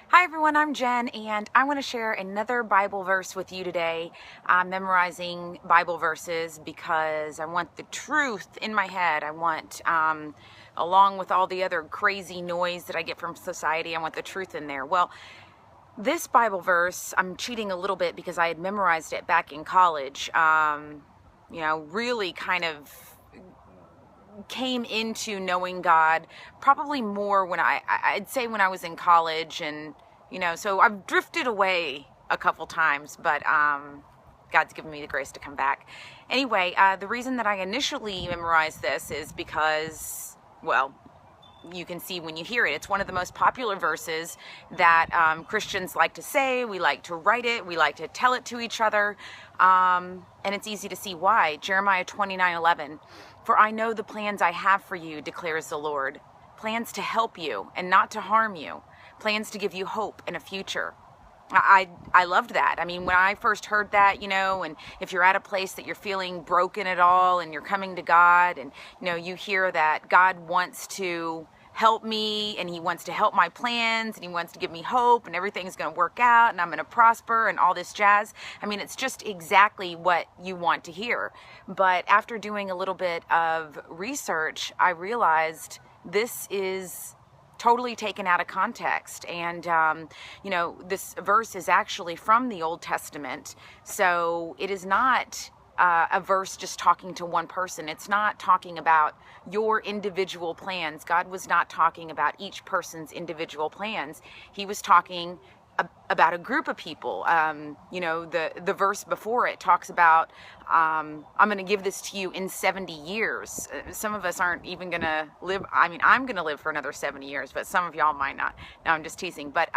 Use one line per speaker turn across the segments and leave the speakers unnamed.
Hi everyone, I'm Jen and I want to share another Bible verse with you today. I'm memorizing Bible verses because I want the truth in my head. I want, along with all the other crazy noise that I get from society, I want the truth in there. Well, this Bible verse, I'm cheating a little bit because I had memorized it back in college. Really kind of came into knowing God probably more when I'd say when I was in college, and so I've drifted away a couple times, but God's given me the grace to come back. Anyway, the reason that I initially memorized this is because, well, you can see when you hear it, it's one of the most popular verses that Christians like to say. We like to write it, we like to tell it to each other, and it's easy to see why. Jeremiah 29:11, "For I know the plans I have for you, declares the Lord, plans to help you and not to harm you, plans to give you hope and a future." I loved that. I mean, when I first heard that, and if you're at a place that you're feeling broken at all and you're coming to God and, you hear that God wants to help me and he wants to help my plans and he wants to give me hope and everything's going to work out and I'm going to prosper and all this jazz. I mean, it's just exactly what you want to hear. But after doing a little bit of research, I realized this is totally taken out of context. And, this verse is actually from the Old Testament. So it is not a verse just talking to one person. It's not talking about your individual plans. God was not talking about each person's individual plans. He was talking about a group of people. The verse before it talks about, I'm going to give this to you in 70 years. Some of us aren't even going to live. I mean, I'm going to live for another 70 years, but some of y'all might not. No, I'm just teasing. But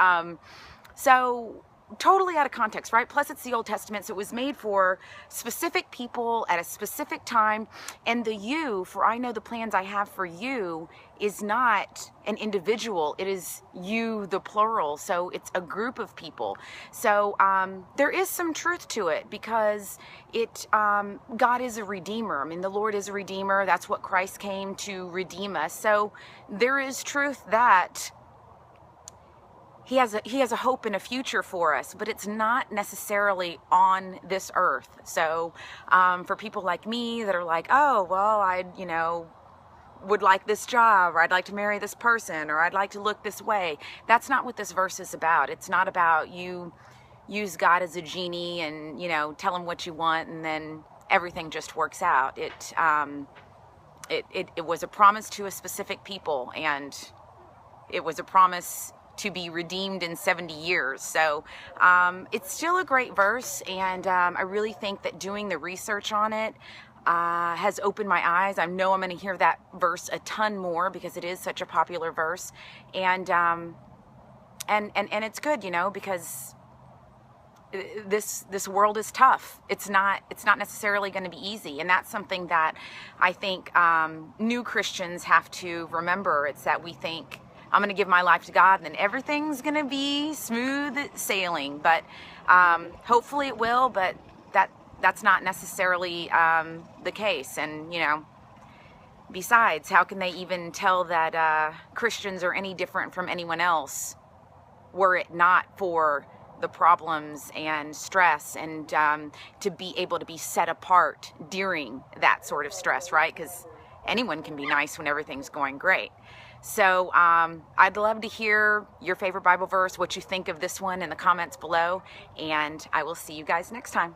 so totally out of context, right? Plus it's the Old Testament, so it was made for specific people at a specific time. And the you, for I know the plans I have for you, is not an individual. It is you, the plural. So it's a group of people. So there is some truth to it because God is a redeemer. I mean, the Lord is a redeemer. That's what Christ came to redeem us. So there is truth that He has a hope and a future for us, but it's not necessarily on this earth. So for people like me that are like, oh, well, I would like this job, or I'd like to marry this person, or I'd like to look this way. That's not what this verse is about. It's not about you use God as a genie and, tell him what you want and then everything just works out. It was a promise to a specific people, and it was a promise to be redeemed in 70 years. So it's still a great verse, and I really think that doing the research on it has opened my eyes. I know I'm going to hear that verse a ton more because it is such a popular verse, and it's good, because this world is tough. It's not necessarily going to be easy, and that's something that I think new Christians have to remember. It's that we think, I'm going to give my life to God and then everything's going to be smooth sailing. But hopefully it will, but that's not necessarily the case. And, besides, how can they even tell that Christians are any different from anyone else were it not for the problems and stress and to be able to be set apart during that sort of stress, right? Because anyone can be nice when everything's going great. So I'd love to hear your favorite Bible verse, what you think of this one in the comments below, and I will see you guys next time.